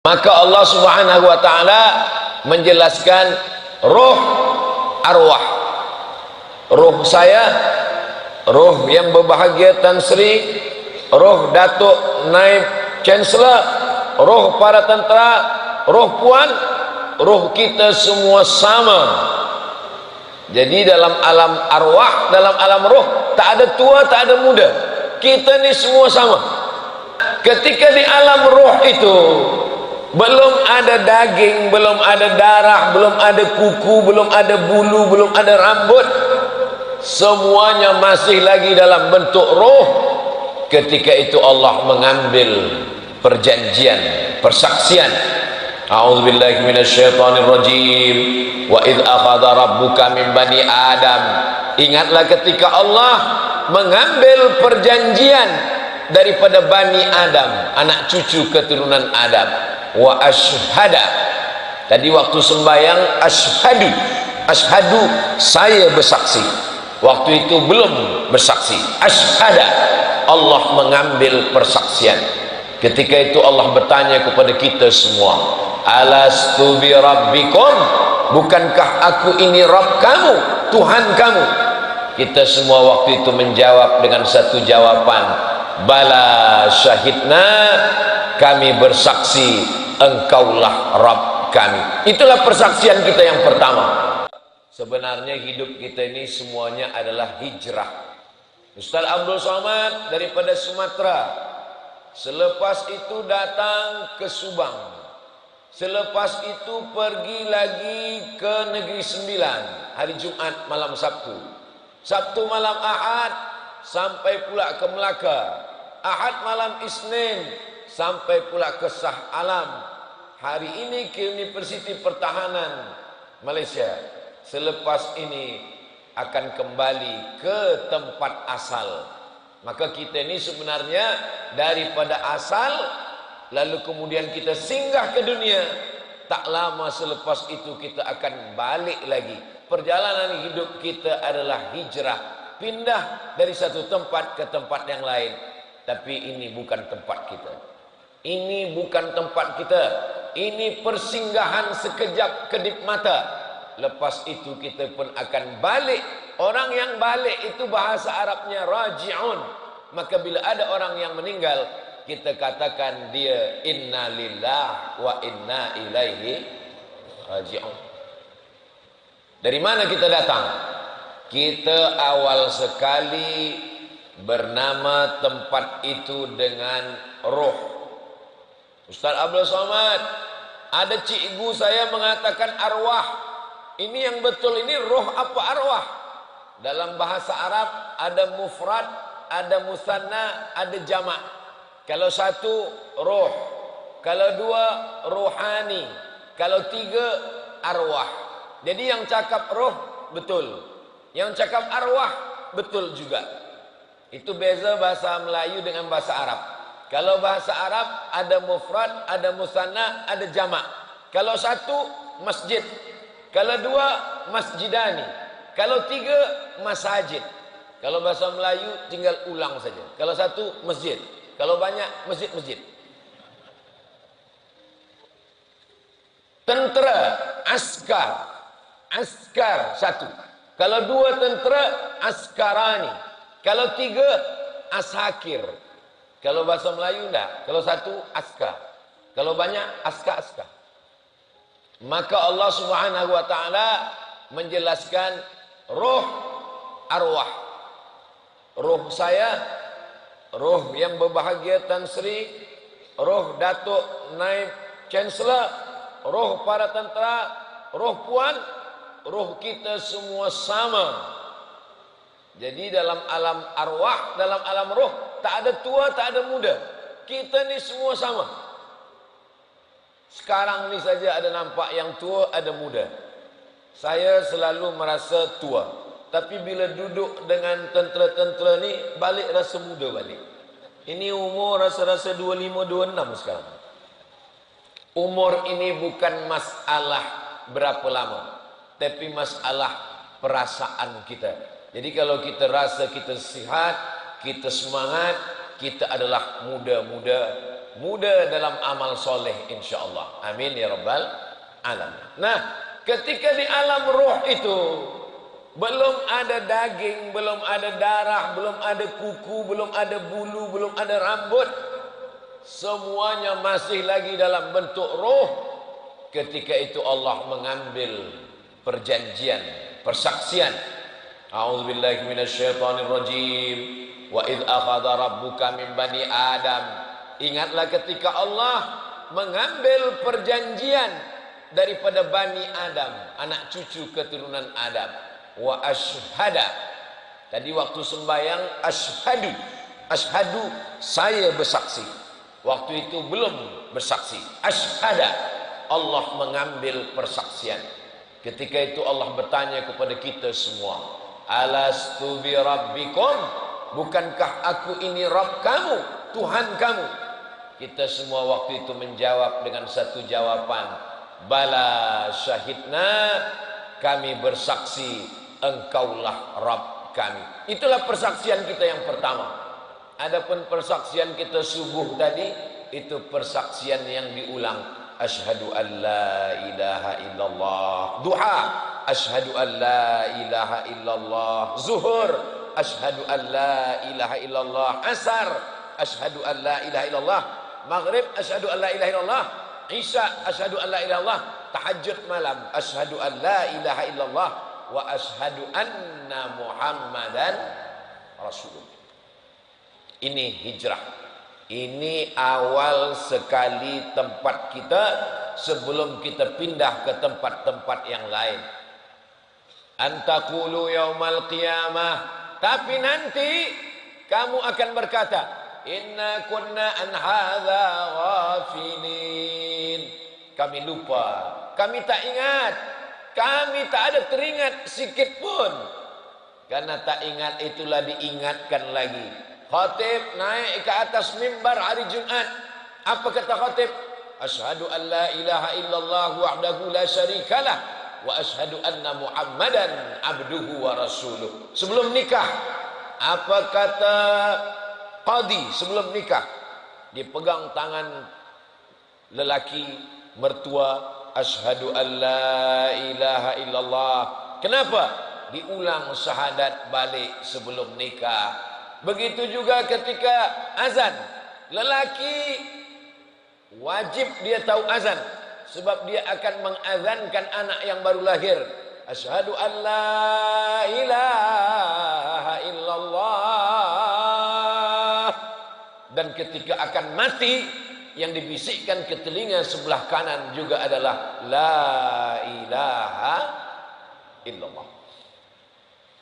Maka Allah Subhanahu wa taala menjelaskan roh, arwah. Roh saya, roh yang berbahagia Tan Sri, roh Datuk Naib Chancellor, roh para tentera, roh puan, roh kita semua sama. Jadi dalam alam arwah, dalam alam roh, tak ada tua, tak ada muda. Kita ni semua sama. Ketika di alam roh itu belum ada daging, belum ada darah, belum ada kuku, belum ada bulu, belum ada rambut, semuanya masih lagi dalam bentuk roh. Ketika itu Allah mengambil perjanjian, persaksian. A'udzubillahi minasyaitonirrajim. Wa idh akhadha rabbuka min bani Adam. Ingatlah ketika Allah mengambil perjanjian daripada Bani Adam, anak cucu keturunan Adam. Wa ashhada, tadi waktu sembahyang ashhadu, ashhadu saya bersaksi, waktu itu belum bersaksi. Ashhada, Allah mengambil persaksian. Ketika itu Allah bertanya kepada kita semua, alastu bi rabbikum, bukankah aku ini Rabb kamu, Tuhan kamu? Kita semua waktu itu menjawab dengan satu jawaban, bala syahidna, kami bersaksi engkaulah Rabb kami. Itulah persaksian kita yang pertama. Sebenarnya hidup kita ini semuanya adalah hijrah. Ustaz Abdul Somad daripada Sumatera, selepas itu datang ke Subang, selepas itu pergi lagi ke Negeri Sembilan hari Jumat malam Sabtu, Sabtu malam Ahad sampai pula ke Melaka, Ahad malam Isnin sampai pula ke Shah Alam, hari ini ke Universiti Pertahanan Malaysia. Selepas ini akan kembali ke tempat asal. Maka kita ini sebenarnya daripada asal, lalu kemudian kita singgah ke dunia. Tak lama selepas itu kita akan balik lagi. Perjalanan hidup kita adalah hijrah, pindah dari satu tempat ke tempat yang lain. Tapi ini bukan tempat kita. Ini bukan tempat kita. Ini persinggahan sekejap kedip mata. Lepas itu kita pun akan balik. Orang yang balik itu bahasa Arabnya raji'un. Maka bila ada orang yang meninggal, kita katakan dia inna lillah wa inna ilaihi raji'un. Dari mana kita datang? Kita awal sekali bernama tempat itu dengan roh. Ustaz Abdul Somad, ada cikgu saya mengatakan arwah. Ini yang betul, ini roh apa arwah? Dalam bahasa Arab ada mufrad, ada musanna, ada jamak. Kalau satu roh, kalau dua rohani, kalau tiga arwah. Jadi yang cakap roh betul, yang cakap arwah betul juga. Itu beza bahasa Melayu dengan bahasa Arab. Kalau bahasa Arab ada mufrad, ada musanna, ada jamak. Kalau satu masjid, kalau dua masjidani, kalau tiga masajid. Kalau bahasa Melayu tinggal ulang saja. Kalau satu masjid, kalau banyak masjid-masjid. Tentera, askar, askar satu. Kalau dua tentera, askarani. Kalau tiga, ashakir. Kalau bahasa Melayu enggak. Kalau satu, askar. Kalau banyak, askar-askar. Maka Allah Subhanahu wa taala menjelaskan roh, arwah. Roh saya, roh yang berbahagia Tan Sri, roh Datuk Naib Chancellor, roh para tentera, roh puan, roh kita semua sama. Jadi dalam alam arwah, dalam alam roh, tak ada tua, tak ada muda. Kita ni semua sama. Sekarang ni saja ada nampak yang tua, ada muda. Saya selalu merasa tua. Tapi bila duduk dengan tentera-tentera ni, balik rasa muda balik. Ini umur rasa-rasa 25-26 sekarang. Umur ini bukan masalah berapa lama, tapi masalah perasaan kita. Jadi kalau kita rasa kita sihat, kita semangat, kita adalah muda-muda, muda dalam amal soleh insyaallah. Amin ya rabbal alamin. Nah, ketika di alam ruh itu belum ada daging, belum ada darah, belum ada kuku, belum ada bulu, belum ada rambut, semuanya masih lagi dalam bentuk ruh. Ketika itu Allah mengambil perjanjian, persaksian. A'udzubillahi minasyaitonirrajim. Wa idz akhadha rabbuka min bani Adam. Ingatlah ketika Allah mengambil perjanjian daripada Bani Adam, anak cucu keturunan Adam. Wa ashhada, tadi waktu sembahyang ashhadu, ashhadu saya bersaksi, waktu itu belum bersaksi. Ashhada, Allah mengambil persaksian. Ketika itu Allah bertanya kepada kita semua, alastu bi rabbikum, bukankah aku ini Rabb kamu, Tuhan kamu? Kita semua waktu itu menjawab dengan satu jawaban, bala syahidna, kami bersaksi engkaulah Rabb kami. Itulah persaksian kita yang pertama. Adapun persaksian kita subuh tadi, itu persaksian yang diulang. Asyhadu an la ilaha illallah. Duha, asyhadu an la ilaha illallah. Zuhur, asyhadu an la ilaha illallah. Asar, asyhadu an la ilaha illallah. Maghrib, asyhadu an la ilaha illallah. Isya, asyhadu an la ilaha illallah. Tahajud malam, asyhadu an la ilaha illallah wa asyhadu anna Muhammadan Rasulullah. Ini hijrah. Ini awal sekali tempat kita sebelum kita pindah ke tempat-tempat yang lain. Antaqulu yaumal qiyamah, tapi nanti kamu akan berkata, inna kunna an hadza ghafilin. Kami lupa, kami tak ingat, kami tak ada teringat sikit pun. Karena tak ingat itulah diingatkan lagi. Khatib naik ke atas mimbar hari Jumat. Apa kata khatib? Asyhadu an la ilaha illallah wahdahu la syarikalah wa asyhadu anna Muhammadan abduhu wa rasuluh. Sebelum nikah, apa kata qadi sebelum nikah? Dipegang tangan lelaki mertua, asyhadu an la ilaha illallah. Kenapa? Diulang syahadat balik sebelum nikah. Begitu juga ketika azan, lelaki wajib dia tahu azan, sebab dia akan mengazankan anak yang baru lahir. Asyhadu an la ilaha illallah. Dan ketika akan mati, yang dibisikkan ke telinga sebelah kanan juga adalah la ilaha illallah.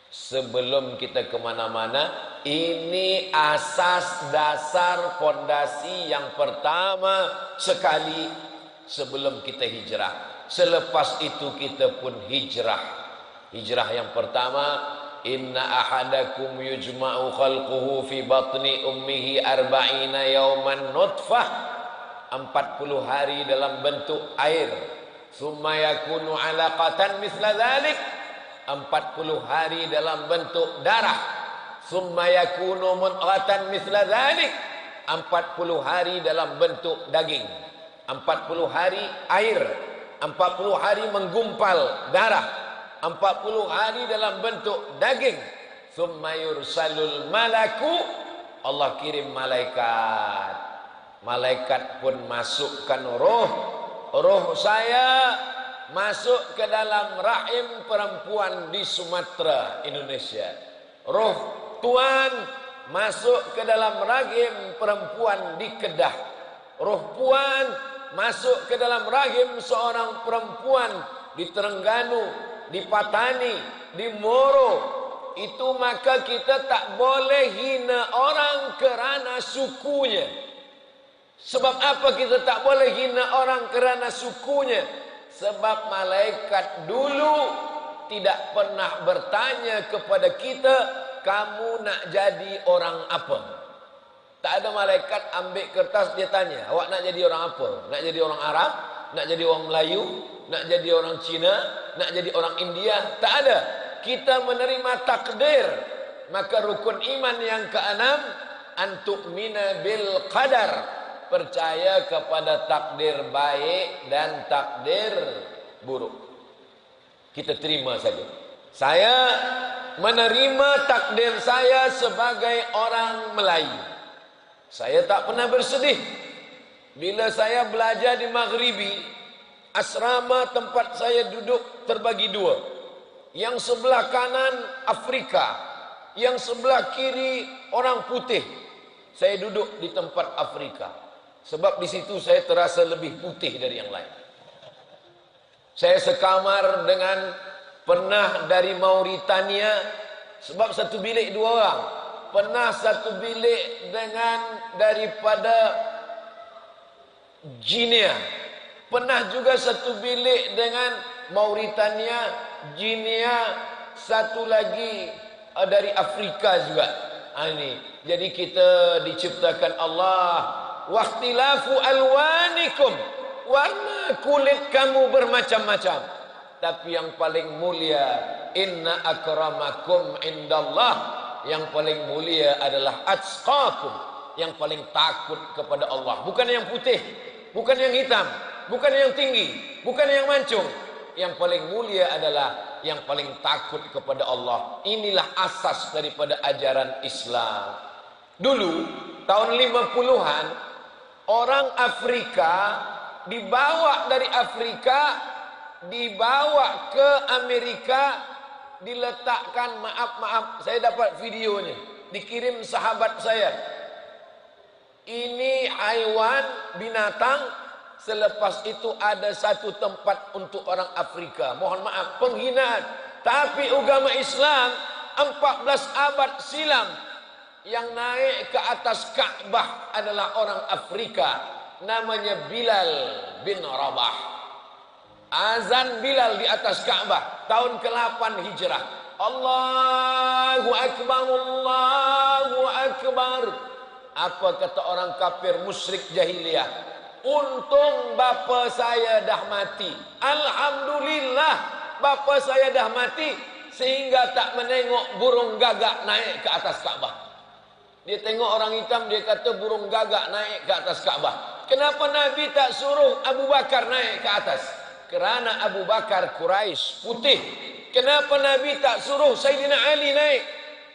Sebelum kita kemana-mana, ini asas dasar fondasi yang pertama sekali sebelum kita hijrah. Selepas itu kita pun hijrah. Hijrah yang pertama, inna ahadakum yujma'u khalquhu fi batni ummihi arba'ina yawman nutfah, 40 hari dalam bentuk air, summa yakunu alaqatan misla dhalik, 40 hari dalam bentuk darah, summa yakunu mudghatan misla dhalik, 40 hari dalam bentuk daging, 40 hari air, 40 hari menggumpal darah, 40 hari dalam bentuk daging, summa yursalul malaku, Allah kirim malaikat. Malaikat pun masukkan roh saya masuk ke dalam rahim perempuan di Sumatera, Indonesia. Roh Tuan masuk ke dalam rahim perempuan di Kedah. Roh Puan masuk ke dalam rahim seorang perempuan di Terengganu, di Patani, di Moro. Itu maka kita tak boleh hina orang kerana sukunya. Sebab apa kita tak boleh hina orang kerana sukunya? Sebab malaikat dulu tidak pernah bertanya kepada kita, kamu nak jadi orang apa? Tak ada malaikat ambil kertas dia tanya, awak nak jadi orang apa? Nak jadi orang Arab? Nak jadi orang Melayu? Nak jadi orang Cina? Nak jadi orang India? Tak ada. Kita menerima takdir. Maka rukun iman yang keenam, antu'mina bil qadar. percaya kepada takdir baik dan takdir buruk. Kita terima saja. Saya menerima takdir saya sebagai orang Melayu. Saya tak pernah bersedih bila saya belajar di Maghribi. Asrama tempat saya duduk terbagi dua. Yang sebelah kanan Afrika, yang sebelah kiri orang putih. Saya duduk di tempat Afrika, sebab di situ saya terasa lebih putih dari yang lain. Saya sekamar dengan pernah dari Mauritania, sebab satu bilik dua orang. Pernah satu bilik dengan daripada Guinea. Pernah juga satu bilik dengan Mauritania, Guinea, satu lagi dari Afrika juga. Ini. Jadi kita diciptakan Allah. Waqtilafu alwanikum. Warna kulit kamu bermacam-macam. Tapi yang paling mulia, inna akramakum indallah. Yang paling mulia adalah atqakum. Yang paling takut kepada Allah. Bukan yang putih, bukan yang hitam, bukan yang tinggi, bukan yang mancung. Yang paling mulia adalah yang paling takut kepada Allah. Inilah asas daripada ajaran Islam. Dulu tahun 50-an orang Afrika dibawa dari Afrika, dibawa ke Amerika, diletakkan, maaf saya dapat videonya, dikirim sahabat saya. Ini haiwan binatang. Selepas itu ada satu tempat untuk orang Afrika. Mohon maaf, penghinaan. Tapi agama Islam 14 abad silam yang naik ke atas Ka'bah adalah orang Afrika. Namanya Bilal bin Rabah. Azan Bilal di atas Ka'bah tahun ke-8 Hijrah. Allahu Akbar, Allahu Akbar. Apa kata orang kafir musyrik jahiliyah? Untung bapa saya dah mati. Alhamdulillah bapa saya dah mati sehingga tak menengok burung gagak naik ke atas Kaabah. Dia tengok orang hitam, dia kata burung gagak naik ke atas Kaabah. Kenapa Nabi tak suruh Abu Bakar naik ke atas? Kerana Abu Bakar Quraisy putih. Kenapa Nabi tak suruh Sayyidina Ali naik?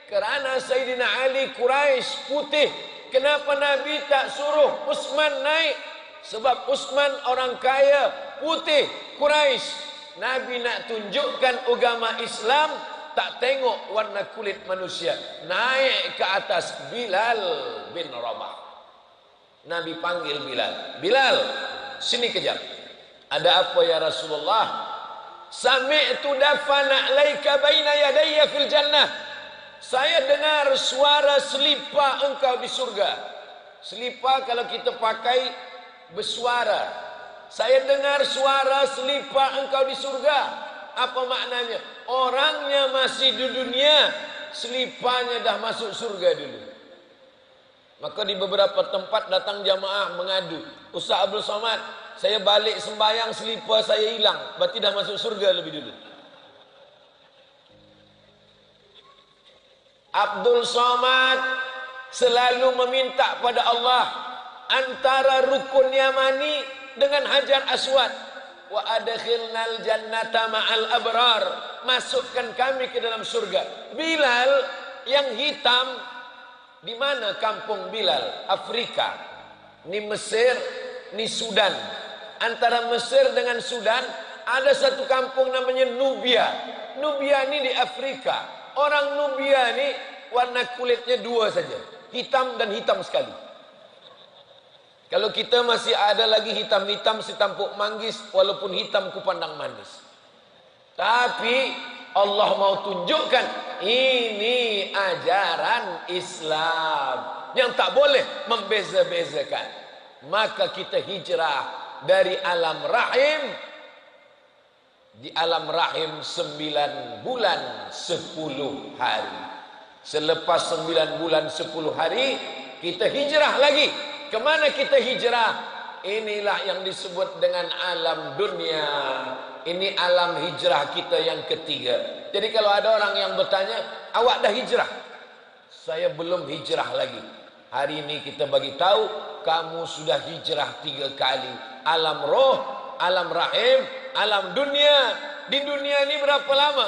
Kerana Sayyidina Ali Quraisy putih. Kenapa Nabi tak suruh Utsman naik? Sebab Utsman orang kaya, putih, Quraisy. Nabi nak tunjukkan agama Islam, tak tengok warna kulit manusia. Naik ke atas Bilal bin Rabah. Nabi panggil Bilal. Bilal, sini kejap. Ada apa ya Rasulullah? Sami'tu dafana alaika baina yadayya fil jannah. Saya dengar suara selipar engkau di surga. Selipar kalau kita pakai bersuara. Saya dengar suara selipar engkau di surga. Apa maknanya? Orangnya masih di dunia, seliparnya dah masuk surga dulu. Maka di beberapa tempat datang jamaah mengadu, Ustaz Abdul Somad, saya balik sembahyang selipar saya hilang, berarti dah masuk surga lebih dulu. Abdul Somad selalu meminta pada Allah antara rukun Yamani dengan Hajar Aswad. Wa adkhilnal jannata ma'al abrar. Masukkan kami ke dalam surga. Bilal yang hitam, di mana kampung Bilal? Afrika. Ni Mesir, ni Sudan. Antara Mesir dengan Sudan ada satu kampung namanya Nubia. Nubia ni di Afrika. Orang Nubia ni warna kulitnya dua saja, hitam dan hitam sekali. Kalau kita masih ada lagi hitam-hitam setampuk manggis, walaupun hitam kupandang manis. Tapi Allah mau tunjukkan ini ajaran Islam yang tak boleh membeza-bezakan. Maka kita hijrah dari alam rahim. Di alam rahim 9 bulan 10 hari. Selepas 9 bulan 10 hari kita hijrah lagi. Kemana kita hijrah? Inilah yang disebut dengan alam dunia. Ini alam hijrah kita yang ketiga. Jadi kalau ada orang yang bertanya, awak dah hijrah? Saya belum hijrah lagi. Hari ini kita bagi tahu kamu sudah hijrah 3 kali. Alam roh, alam rahim, alam dunia. Di dunia ini berapa lama?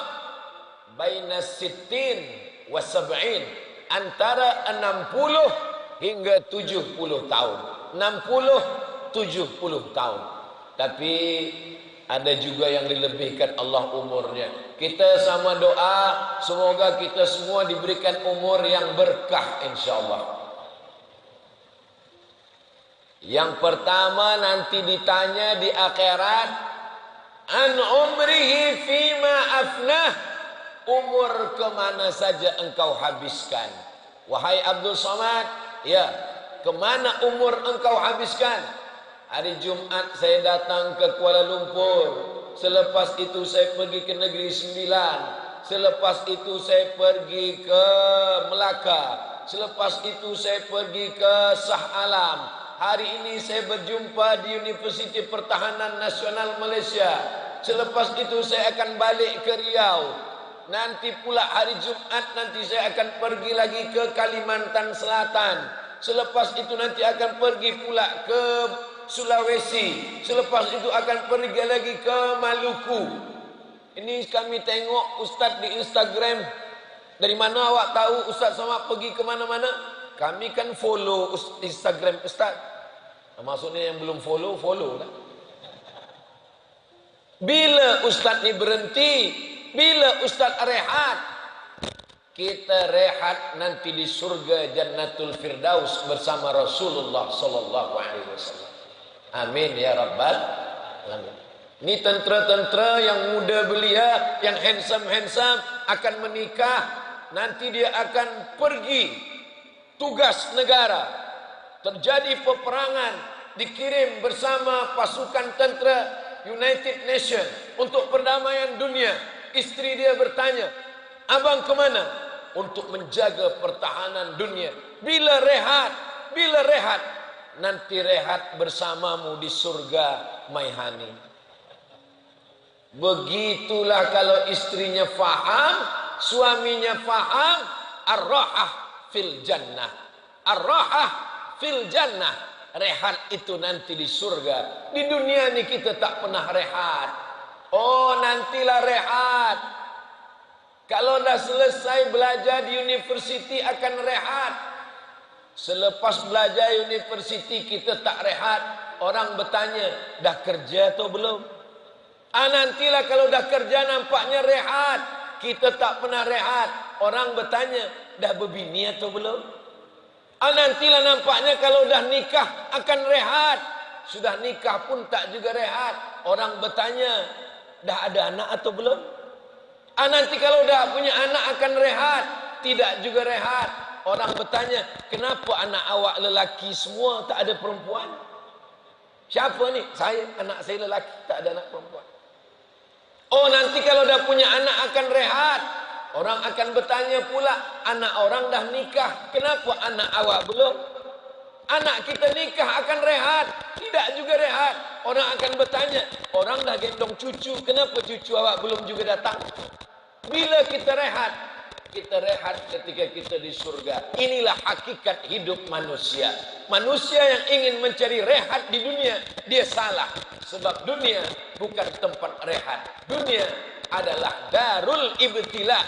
Baina sittin wa sab'in, antara 60 hingga 70 tahun. 60 70 tahun. Tapi ada juga yang dilebihkan Allah umurnya. Kita sama doa, semoga kita semua diberikan umur yang berkah insyaallah. Yang pertama nanti ditanya di akhirat, an umrihi fima afnah, umur kemana saja engkau habiskan. Wahai Abdul Somad, ya, kemana umur engkau habiskan? Hari Jumat saya datang ke Kuala Lumpur, selepas itu saya pergi ke Negeri Sembilan, selepas itu saya pergi ke Melaka, selepas itu saya pergi ke Shah Alam. Hari ini saya berjumpa di Universiti Pertahanan Nasional Malaysia. Selepas itu saya akan balik ke Riau. Nanti pula hari Jumat nanti saya akan pergi lagi ke Kalimantan Selatan. Selepas itu nanti akan pergi pula ke Sulawesi. Selepas itu akan pergi lagi ke Maluku. Ini kami tengok Ustaz di Instagram. Dari mana awak tahu Ustaz Somad pergi ke mana-mana? Kami kan follow Instagram Ustaz. Maksudnya yang belum follow, follow lah. Bila Ustaz ni berhenti, bila Ustaz rehat, kita rehat nanti di surga Jannatul Firdaus bersama Rasulullah sallallahu alaihi wasallam. Amin ya rabbal alamin. Ini tentera-tentera yang muda belia, yang handsome akan menikah, nanti dia akan pergi tugas negara, terjadi peperangan, dikirim bersama pasukan tentera United Nations untuk perdamaian dunia. Istri dia bertanya, abang kemana? Untuk menjaga pertahanan dunia. Bila rehat? Bila rehat? Nanti rehat bersamamu di surga Maihani. Begitulah kalau istrinya faham, suaminya faham, ar-rahah fil jannah. Ar-rahah fil jannah. Rehat itu nanti di surga. Di dunia ini kita tak pernah rehat. Oh, nantilah rehat. Kalau dah selesai belajar di universiti akan rehat. Selepas belajar universiti kita tak rehat. Orang bertanya, dah kerja atau belum? Nantilah kalau dah kerja nampaknya rehat. Kita tak pernah rehat. Orang bertanya, dah berbini atau belum? Nantilah nampaknya kalau dah nikah akan rehat. Sudah nikah pun tak juga rehat. Orang bertanya, dah ada anak atau belum? Nanti kalau dah punya anak akan rehat. Tidak juga rehat. Orang bertanya, kenapa anak awak lelaki semua, tak ada perempuan? Siapa ni? Saya, anak saya lelaki, tak ada anak perempuan. Oh, nanti kalau dah punya anak akan rehat. Orang akan bertanya pula, anak orang dah nikah, kenapa anak awak belum? Anak kita nikah akan rehat, tidak juga rehat. Orang akan bertanya, orang dah gendong cucu, kenapa cucu awak belum juga datang? Bila kita rehat? Kita rehat ketika kita di surga. Inilah hakikat hidup manusia. Manusia yang ingin mencari rehat di dunia, dia salah. Sebab dunia bukan tempat rehat. Dunia adalah darul ibtila,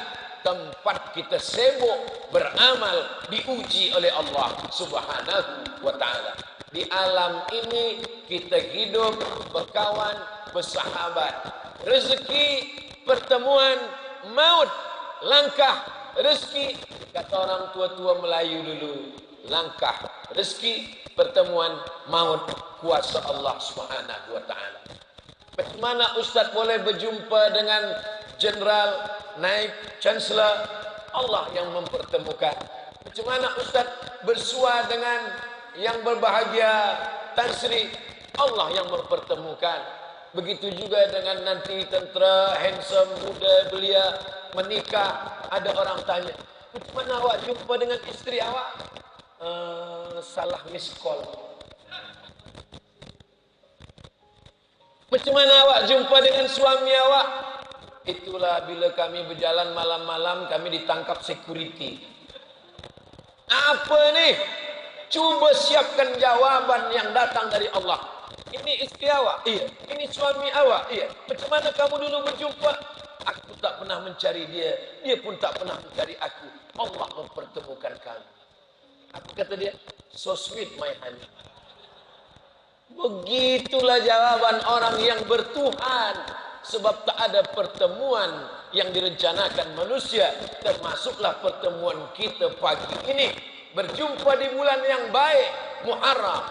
tempat kita sibuk beramal, diuji oleh Allah Subhanahu wa ta'ala. Di alam ini kita hidup, berkawan, bersahabat. Rezeki, pertemuan, maut, langkah. Rezeki, kata orang tua-tua Melayu dulu, langkah rezeki, pertemuan, maut, kuasa Allah Subhanahu wa ta'ala. Bagaimana Ustaz boleh berjumpa dengan Jenderal, Naib, Chancellor? Allah yang mempertemukan. Macam mana Ustaz bersua dengan yang berbahagia Tan Sri? Allah yang mempertemukan. Begitu juga dengan nanti tentera handsome muda belia menikah. Ada orang tanya, macam mana awak jumpa dengan isteri awak? Salah miss call. Macam mana awak jumpa dengan suami awak? Itulah bila kami berjalan malam-malam, kami ditangkap security. Apa ni? Cuba siapkan jawaban yang datang dari Allah. Ini istri awak? Iya. Ini suami awak? Iya. Macam mana kamu dulu berjumpa? Aku tak pernah mencari dia. Dia pun tak pernah mencari aku. Allah mempertemukan kami. Apa kata dia? So sweet my honey. Begitulah jawaban orang yang bertuhan. Sebab tak ada pertemuan yang direncanakan manusia. Termasuklah pertemuan kita pagi ini. Berjumpa di bulan yang baik, Muharram.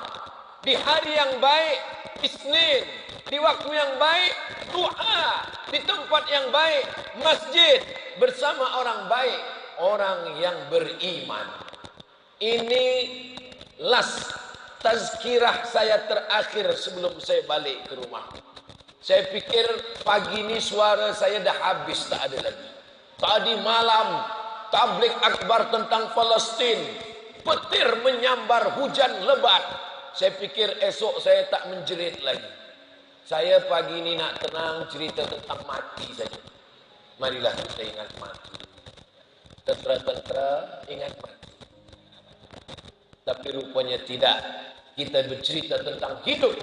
Di hari yang baik, Isnin. Di waktu yang baik, duha. Di tempat yang baik, masjid. Bersama orang baik, orang yang beriman. Ini last tazkirah saya terakhir sebelum saya balik ke rumah. Saya pikir pagi ini suara saya dah habis, tak ada lagi. Tadi malam tabligh akbar tentang Palestin, petir menyambar, hujan lebat. Saya pikir esok saya tak menjerit lagi. Saya pagi ini nak tenang, cerita tentang mati saja. Marilah kita ingat mati. Tentera-tentera ingat mati. Tapi rupanya tidak. Kita bercerita tentang hidup.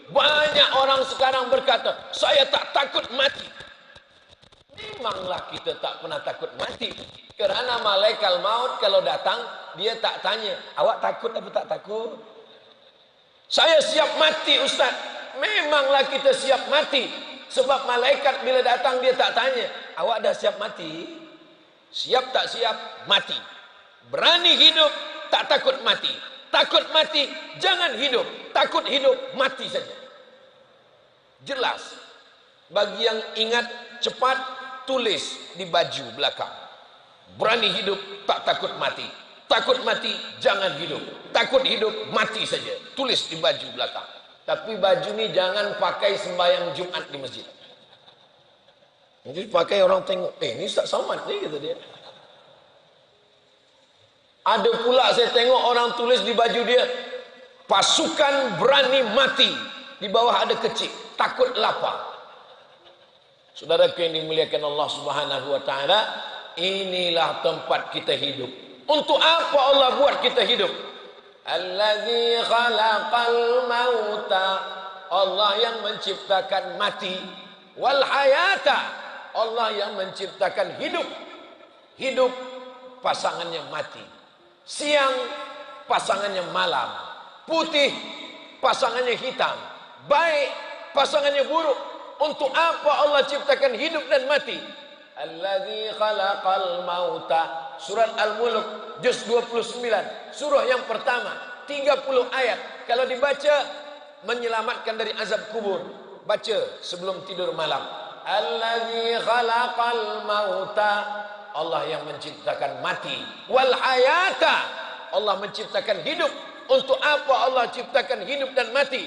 Banyak orang sekarang berkata, saya tak takut mati. Memanglah kita tak pernah takut mati. Kerana malaikat maut kalau datang, dia tak tanya, awak takut apa tak takut? Saya siap mati, Ustaz. Memanglah kita siap mati. Sebab malaikat bila datang dia tak tanya, awak dah siap mati? Siap tak siap? Mati. Berani hidup, tak takut mati. Takut mati, jangan hidup. Takut hidup, mati saja. Jelas. Bagi yang ingat cepat, tulis di baju belakang. Berani hidup, tak takut mati. Takut mati, jangan hidup. Takut hidup, mati saja. Tulis di baju belakang. Tapi baju ni jangan pakai sembahyang Jumat di masjid. Jadi pakai orang tengok, ni Ustaz Somad ni, kata dia. Ada pula saya tengok orang tulis di baju dia, pasukan berani mati. Di bawah ada kecil, takut lapar. Saudaraku yang dimuliakan Allah Subhanahu wa taala, inilah tempat kita hidup. Untuk apa Allah buat kita hidup? Allazi khalaqal mauta, Allah yang menciptakan mati, wal hayata, Allah yang menciptakan hidup. Hidup pasangannya mati, siang pasangannya malam, putih pasangannya hitam, baik pasangannya buruk. Untuk apa Allah ciptakan hidup dan mati? Allazi khalaqal mauta. Surat Al-Mulk juz 29, surah yang pertama, 30 ayat. Kalau dibaca menyelamatkan dari azab kubur. Baca sebelum tidur malam. Allazi khalaqal mauta, Allah yang menciptakan mati. Wal hayata, Allah menciptakan hidup. Untuk apa Allah ciptakan hidup dan mati?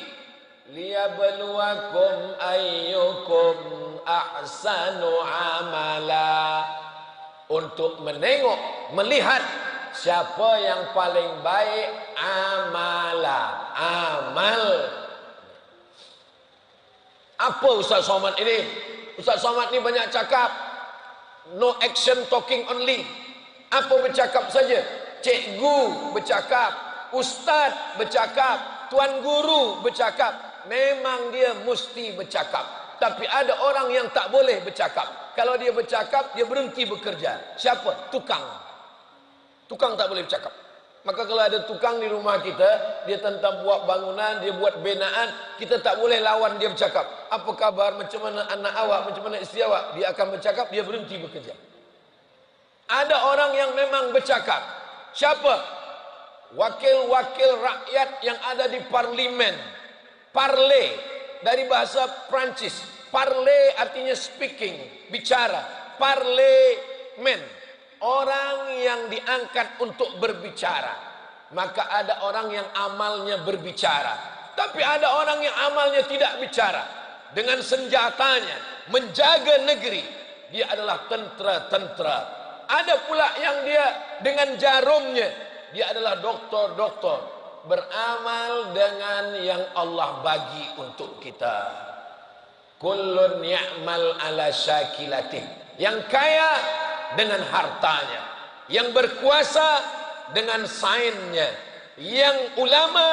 Liyabluwakum ayyukum ahsanu amala. Untuk menengok, melihat siapa yang paling baik amala, amal. Apa Ustaz Somad ini? Ustaz Somad ini banyak cakap, no action, talking only. Apa bercakap saja? Cikgu bercakap, ustaz bercakap, tuan guru bercakap. Memang dia mesti bercakap. Tapi ada orang yang tak boleh bercakap. Kalau dia bercakap, dia berhenti bekerja. Siapa? Tukang. Tukang tak boleh bercakap. Maka kalau ada tukang di rumah kita, dia tentang buat bangunan, dia buat binaan, kita tak boleh lawan dia bercakap. Apa kabar? Macam mana anak awak? Macam mana isteri awak? Dia akan bercakap, dia berhenti bekerja. Ada orang yang memang bercakap. Siapa? Wakil-wakil rakyat yang ada di parlimen. Parler dari bahasa Prancis. Parler artinya speaking, bicara. Parlemen, orang yang diangkat untuk berbicara. Maka ada orang yang amalnya berbicara, tapi ada orang yang amalnya tidak bicara. Dengan senjatanya menjaga negeri, dia adalah tentera-tentera. Ada pula yang dia dengan jarumnya, dia adalah doktor-doktor, beramal dengan yang Allah bagi untuk kita. Kullun ya'mal ala syakilatih. Yang kaya dengan hartanya, yang berkuasa dengan sainnya, Yang ulama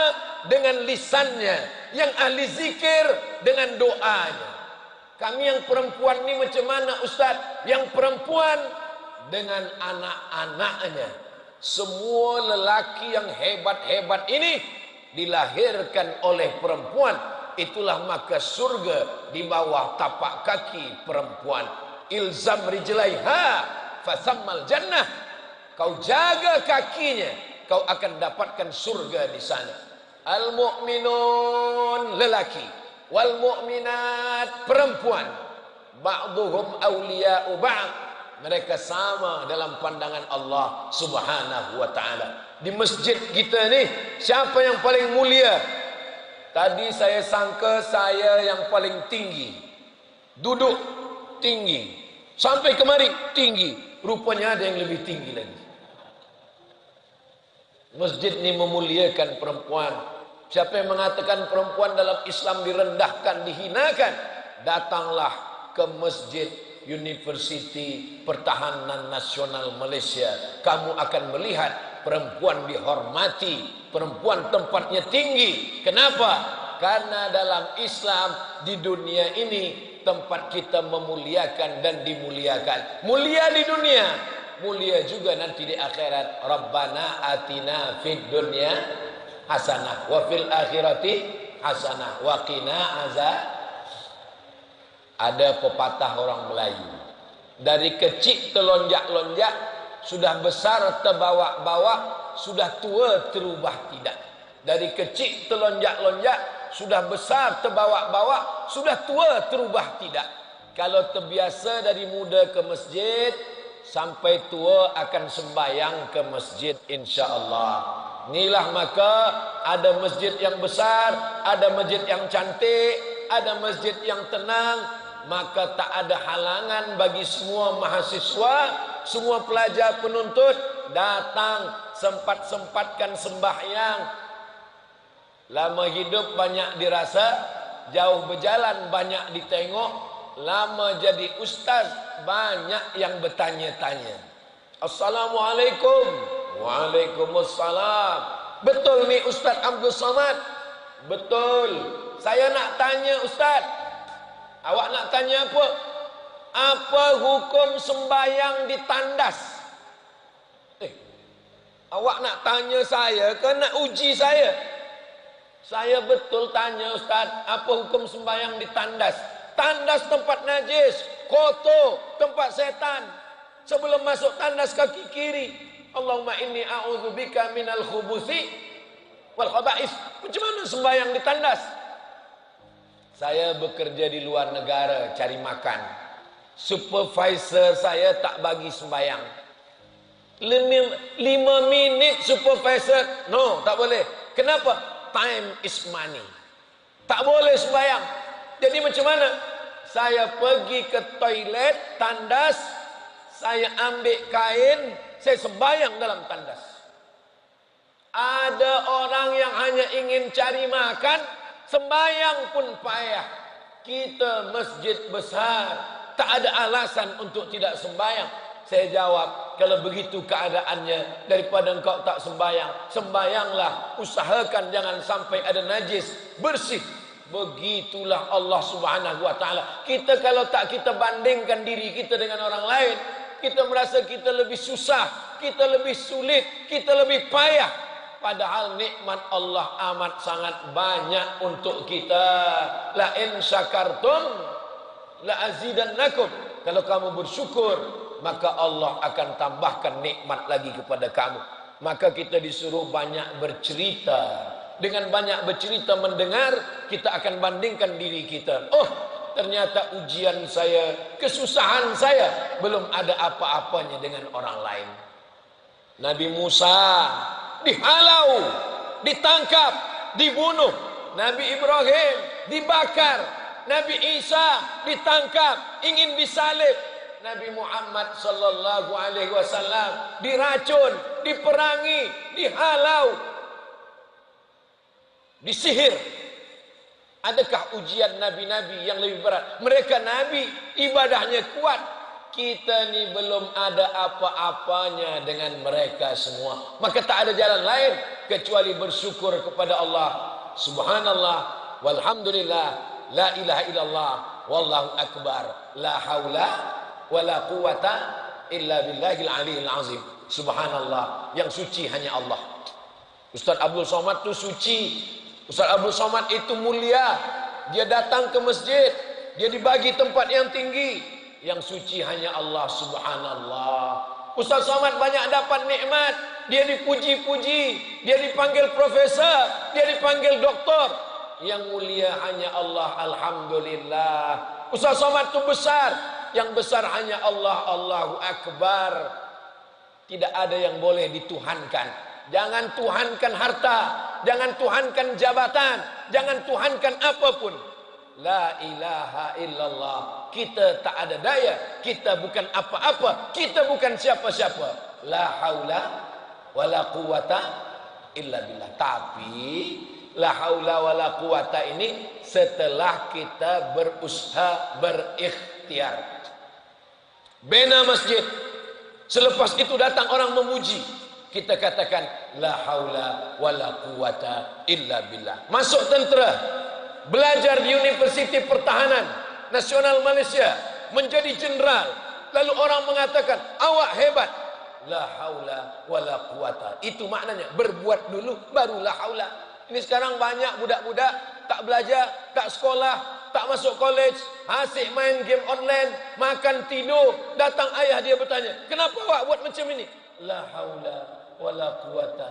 dengan lisannya, yang ahli zikir dengan doanya. Kami yang perempuan ini macam mana Ustaz? Yang perempuan dengan anak-anaknya. Semua lelaki yang hebat-hebat ini dilahirkan oleh perempuan. Itulah maka surga di bawah tapak kaki perempuan. Ilzam rijlaiha fathammal jannah. Kau jaga kakinya, kau akan dapatkan surga di sana. Al-mu'minun lelaki, wal mu'minat perempuan. Ba'duhum awliya'u ba'd. Mereka sama dalam pandangan Allah Subhanahu wa taala. Di masjid kita ni, siapa yang paling mulia? Tadi saya sangka saya yang paling tinggi. Duduk tinggi. Sampai kemari tinggi. Rupanya ada yang lebih tinggi lagi. Masjid ini memuliakan perempuan. Siapa yang mengatakan perempuan dalam Islam direndahkan, dihinakan, datanglah ke Masjid Universiti Pertahanan Nasional Malaysia. Kamu akan melihat perempuan dihormati, perempuan tempatnya tinggi. Kenapa? Karena dalam Islam di dunia ini tempat kita memuliakan dan dimuliakan. Mulia di dunia, mulia juga nanti di akhirat. Rabbana atina fid dunya hasanah wa fil akhirati hasanah wa qina azab. Ada pepatah orang Melayu, dari kecil telonjak-lonjak, sudah besar terbawa-bawa, sudah tua terubah tidak. Dari kecil telonjak-lonjak, sudah besar terbawa-bawa, sudah tua terubah tidak. Kalau terbiasa dari muda ke masjid, sampai tua akan sembahyang ke masjid insya-Allah. Inilah maka ada masjid yang besar, ada masjid yang cantik, ada masjid yang tenang. Maka tak ada halangan bagi semua mahasiswa, semua pelajar penuntut datang, sempat-sempatkan sembahyang. Lama hidup banyak dirasa, jauh berjalan banyak ditengok, lama jadi ustaz banyak yang bertanya-tanya. Assalamualaikum. Waalaikumsalam. Betul ni Ustaz Abdul Samad? Betul. Saya nak tanya Ustaz. Awak nak tanya apa? Apa hukum sembahyang di tandas? Awak nak tanya saya ke nak uji saya? Saya betul tanya Ustaz, apa hukum sembahyang di tandas? Tandas tempat najis, kotor, tempat setan. Sebelum masuk tandas kaki kiri, Allahumma inni a'udzubika minal khubuthi wal khaba'is. Macam mana sembahyang di tandas? Saya bekerja di luar negara cari makan. Supervisor saya tak bagi sembahyang. 5 minit supervisor, no, tak boleh. Kenapa? Time is money. Tak boleh sembahyang. Jadi macam mana? Saya pergi ke toilet, tandas, saya ambil kain, saya sembahyang dalam tandas. Ada orang yang hanya ingin cari makan, sembahyang pun payah. Kita masjid besar, tak ada alasan untuk tidak sembahyang. Saya jawab, kalau begitu keadaannya, daripada engkau tak sembahyang, sembahyanglah, usahakan jangan sampai ada najis, bersih. Begitulah Allah Subhanahu wa taala. Kita kalau tak kita bandingkan diri kita dengan orang lain, kita merasa kita lebih susah, kita lebih sulit, kita lebih payah. Padahal nikmat Allah amat sangat banyak untuk kita. La in syakartum la azidannakum. Kalau kamu bersyukur, maka Allah akan tambahkan nikmat lagi kepada kamu. Maka kita disuruh banyak bercerita. Dengan banyak bercerita mendengar, kita akan bandingkan diri kita. Oh, ternyata ujian saya, kesusahan saya belum ada apa-apanya dengan orang lain. Nabi Musa dihalau, ditangkap, dibunuh. Nabi Ibrahim dibakar. Nabi Isa ditangkap, ingin disalib. Nabi Muhammad sallallahu alaihi wasallam diracun, diperangi, dihalau, disihir. Adakah ujian nabi-nabi yang lebih berat? Mereka nabi, ibadahnya kuat, kita ni belum ada apa-apanya dengan mereka semua. Maka tak ada jalan lain kecuali bersyukur kepada Allah. Subhanallah, walhamdulillah, la ilaha illallah, wallahu akbar, la haula wala quwata illa billahil aliyil azim. Subhanallah, yang suci hanya Allah. Ustaz Abdul Somad tu suci. Ustaz Abdul Somad itu mulia. Dia datang ke masjid, dia dibagi tempat yang tinggi. Yang suci hanya Allah. Subhanallah. Ustaz Somad banyak dapat nikmat. Dia dipuji-puji, dia dipanggil profesor, dia dipanggil doktor. Yang mulia hanya Allah. Alhamdulillah. Ustaz Somad itu besar. Yang besar hanya Allah. Allahu Akbar. Tidak ada yang boleh dituhankan. Jangan tuhankan harta, jangan tuhankan jabatan, jangan tuhankan apapun. La ilaha illallah. Kita tak ada daya, kita bukan apa-apa, kita bukan siapa-siapa. La haula wala quwata illa billah. Tapi la haula wala quwata ini setelah kita berusaha, berikhtiar. Bina masjid, selepas itu datang orang memuji, kita katakan la haula wala quwata illa billah. Masuk tentera, belajar di Universiti Pertahanan Nasional Malaysia, menjadi jenderal, lalu orang mengatakan awak hebat. La haula wala quwata, itu maknanya berbuat dulu baru la haula. Ini sekarang banyak budak-budak tak belajar, tak sekolah, tak masuk college, asyik main game online, makan tidur. Datang ayah dia bertanya, kenapa awak buat macam ini? La haula wala quwata.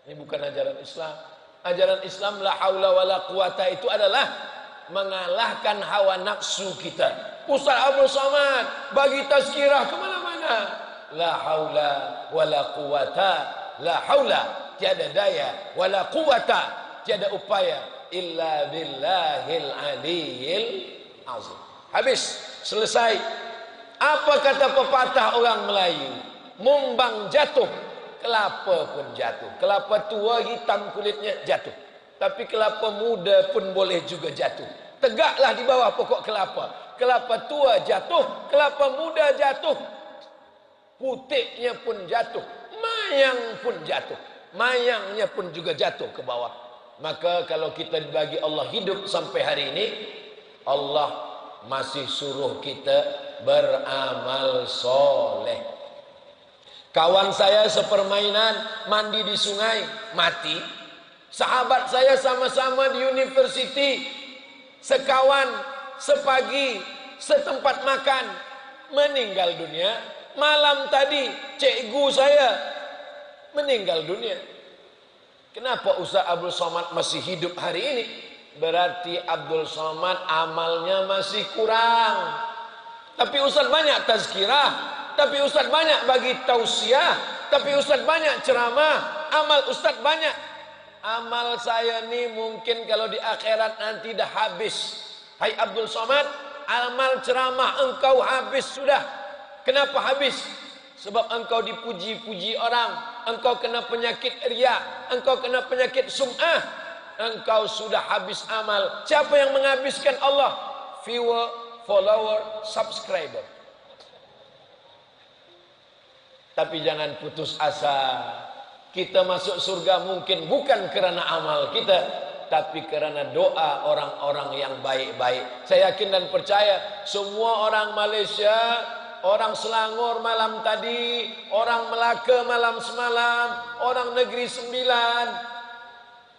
Ini bukan ajaran Islam. Ajaran Islam la haula wala quwata itu adalah mengalahkan hawa nafsu kita. Ustaz Abdul Somad bagi tazkirah ke mana-mana. La haula wala quwata, la haula tiada daya, wala quwata tiada upaya illa billahil aliyil azim. Habis, selesai. Apa kata pepatah orang Melayu? Mumbang jatuh, kelapa pun jatuh. Kelapa tua hitam kulitnya jatuh, tapi kelapa muda pun boleh juga jatuh. Tegaklah di bawah pokok kelapa. Kelapa tua jatuh, kelapa muda jatuh, putiknya pun jatuh, mayang pun jatuh, mayangnya pun juga jatuh ke bawah. Maka kalau kita dibagi Allah hidup sampai hari ini, Allah masih suruh kita beramal soleh. Kawan saya sepermainan mandi di sungai, mati. Sahabat saya sama-sama di universiti, sekawan, sepagi, setempat makan, meninggal dunia. Malam tadi cikgu saya meninggal dunia. Kenapa Ustaz Abdul Somad masih hidup hari ini? Berarti Abdul Somad amalnya masih kurang. Tapi Ustaz banyak tazkirah, tapi Ustaz banyak bagi tausiah, tapi Ustaz banyak ceramah, amal Ustaz banyak. Amal saya ni mungkin kalau di akhirat nanti dah habis. Hai Abdul Somad, amal ceramah engkau habis sudah. Kenapa habis? Sebab engkau dipuji-puji orang, engkau kena penyakit riya, engkau kena penyakit sum'ah, engkau sudah habis amal. Siapa yang menghabiskan Allah? Viewer, follower, subscriber. Tapi jangan putus asa. Kita masuk surga mungkin bukan kerana amal kita, tapi kerana doa orang-orang yang baik-baik. Saya yakin dan percaya semua orang Malaysia, orang Selangor malam tadi, orang Melaka malam semalam, orang Negeri Sembilan,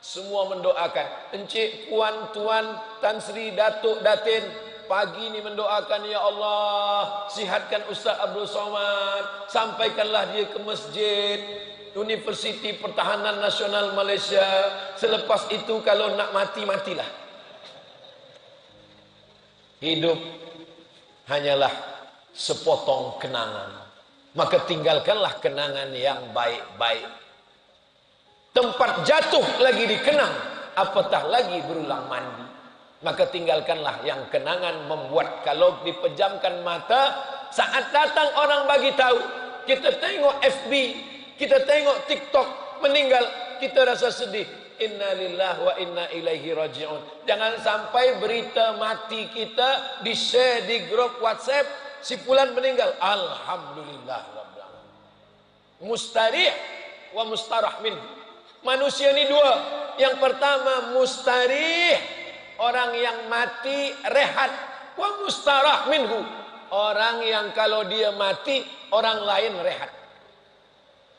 semua mendoakan. Encik, puan, tuan, Tan Sri, Datuk, Datin, pagi ni mendoakan, ya Allah, sihatkan Ustaz Abdul Somad, sampaikanlah dia ke masjid Universiti Pertahanan Nasional Malaysia. Selepas itu kalau nak mati, matilah. Hidup hanyalah sepotong kenangan, maka tinggalkanlah kenangan yang baik-baik. Tempat jatuh lagi dikenang, apatah lagi berulang mandi. Maka tinggalkanlah yang kenangan membuat kalau dipejamkan mata, saat datang orang bagi tahu, kita tengok FB, kita tengok TikTok, meninggal, kita rasa sedih. Inna lillahi wa inna ilaihi raji'un. Jangan sampai berita mati kita di-share di grup WhatsApp, si fulan meninggal, alhamdulillah rabbil alamin. Mustarih wa mustarah min. Manusia ini dua. Yang pertama mustarih, orang yang mati rehat. Wa mustarah minhu, orang yang kalau dia mati orang lain rehat.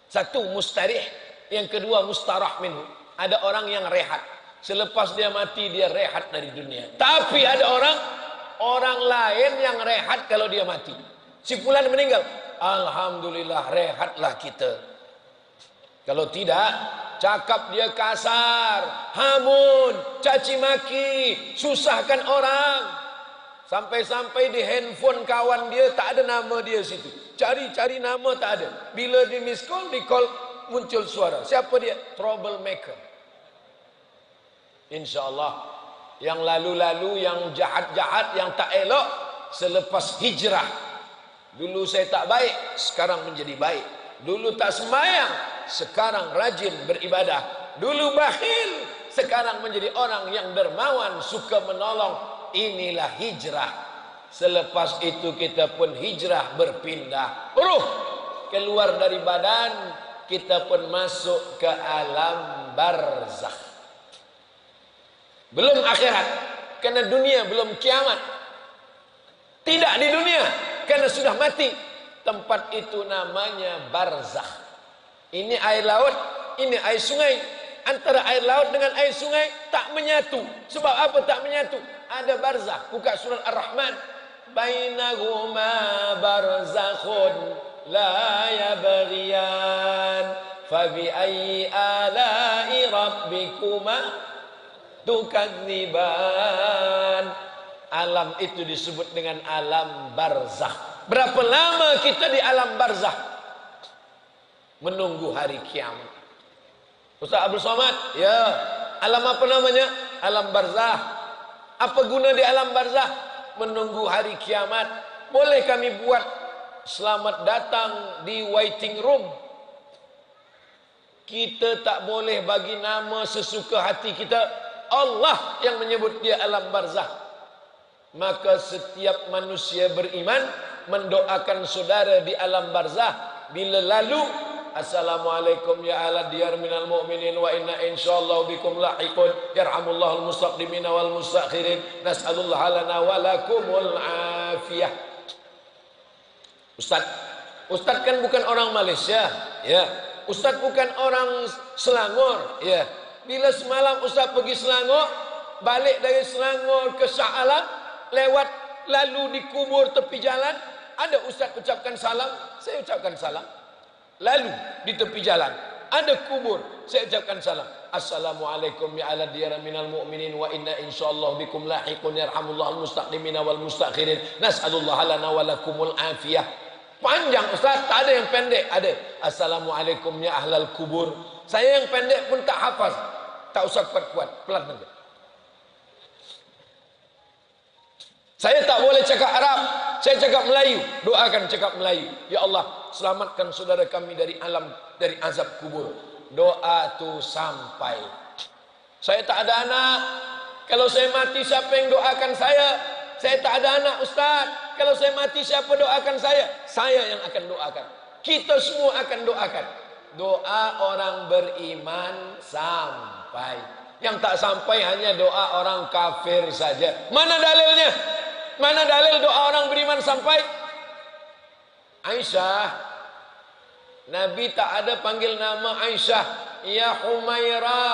Satu mustarih, yang kedua mustarah minhu. Ada orang yang rehat, selepas dia mati dia rehat dari dunia. Tapi ada orang lain yang rehat kalau dia mati. Si fulan meninggal, alhamdulillah rehatlah kita. Kalau tidak, cakap dia kasar, hamun, caci maki, susahkan orang. Sampai-sampai di handphone kawan dia tak ada nama dia situ. Cari-cari nama tak ada. Bila di miss call, di call muncul suara. Siapa dia? Troublemaker. InsyaAllah yang lalu-lalu, yang jahat-jahat, yang tak elok, selepas hijrah. Dulu saya tak baik, sekarang menjadi baik. Dulu tak sembahyang, sekarang rajin beribadah. Dulu bakhil, sekarang menjadi orang yang dermawan, suka menolong. Inilah hijrah. Selepas itu kita pun hijrah, berpindah ruh keluar dari badan, kita pun masuk ke alam barzakh. Belum akhirat, karena dunia belum kiamat. Tidak di dunia, karena sudah mati. Tempat itu namanya barzakh. Ini air laut, ini air sungai. Antara air laut dengan air sungai tak menyatu. Sebab apa tak menyatu? Ada barzakh. Buka surat Ar-Rahman. Bainahuma barzakhun la yabghiyan fabi ayyi ala'i rabbikuma tukadziban. Alam itu disebut dengan alam barzakh. Berapa lama kita di alam barzakh? Menunggu hari kiamat. Ustaz Abdul Somad, ya, alam apa namanya? Alam barzakh. Apa guna di alam barzakh? Menunggu hari kiamat. Boleh kami buat selamat datang di waiting room. Kita tak boleh bagi nama sesuka hati kita. Allah yang menyebut dia alam barzakh. Maka setiap manusia beriman mendoakan saudara di alam barzakh. Bila lalu, assalamualaikum ya ahla diyar minal mu'minin wa inna insyaallah bikum lahiqun yarhamullahul mustaqdimina wal mustakhirin nas'alullah lana wa lakumul afiyah. Ustaz kan bukan orang Malaysia, ya. Ustaz bukan orang Selangor, ya. Bila semalam Ustaz pergi Selangor, balik dari Selangor ke Shah Alam, lewat lalu di kubur tepi jalan, ada Ustaz ucapkan salam, saya ucapkan salam. Lalu di tepi jalan ada kubur, saya ucapkan salam. Assalamualaikum ya ala diyara minal mu'minin wa inna insyaallah bikum lahiqun yarhamullahul mustaqdimina wal mustakhirin nas'alullah lana wa lakumul afiyah. Panjang Ustaz, tak ada yang pendek. Ada assalamualaikum ya ahlal kubur. Saya yang pendek pun tak hafaz, tak usah kuat-kuat, pelan saja. Saya tak boleh cakap Arab, saya cakap Melayu. Doakan cakap Melayu. Ya Allah, selamatkan saudara kami dari dari azab kubur. Doa tu sampai. Saya tak ada anak. Kalau saya mati siapa yang doakan saya? Saya tak ada anak Ustaz. Kalau saya mati siapa doakan saya? Saya yang akan doakan. Kita semua akan doakan. Doa orang beriman sampai. Yang tak sampai hanya doa orang kafir saja. Mana dalilnya? Mana dalil doa orang beriman sampai? Aisyah, Nabi tak ada panggil nama Aisyah, ya Humaira,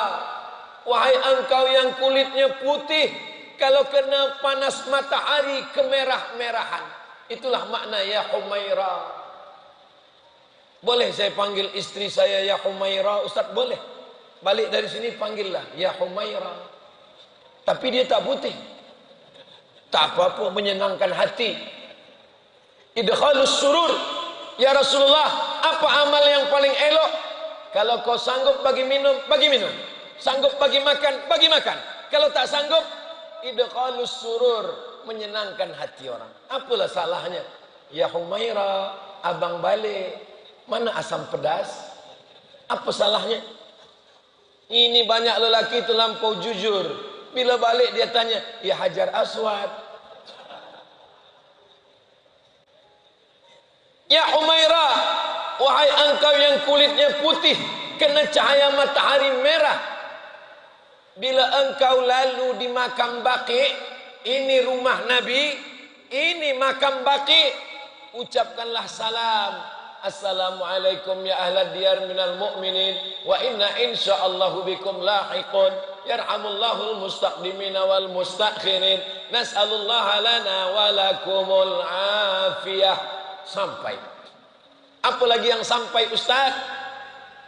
wahai engkau yang kulitnya putih, kalau kena panas matahari kemerah-merahan. Itulah makna ya Humaira. Boleh saya panggil istri saya ya Humaira, Ustaz? Boleh. Balik dari sini panggillah ya Humaira. Tapi dia tak putih. Tak apa-apa, menyenangkan hati. Idkhalus surur. Ya Rasulullah, apa amal yang paling elok? Kalau kau sanggup bagi minum, bagi minum. Sanggup bagi makan, bagi makan. Kalau tak sanggup, idkhalus surur, menyenangkan hati orang. Apalah salahnya? Ya Humaira, abang balik. Mana asam pedas? Apa salahnya? Ini banyak lelaki terlampau jujur. Bila balik dia tanya, ya Hajar Aswad. Ya Humaira, wahai engkau yang kulitnya putih kena cahaya matahari merah, bila engkau lalu di makam Baqi, ini rumah Nabi, ini makam Baqi, ucapkanlah salam. Assalamualaikum ya ahlad diyar minal mu'minin wa inna insyaallahu bikum lahiqun yarhamullahul mustaqdimina wal mustakhirin nas'alullaha lana wa lakumul afiyah. Sampai. Apa lagi yang sampai Ustaz?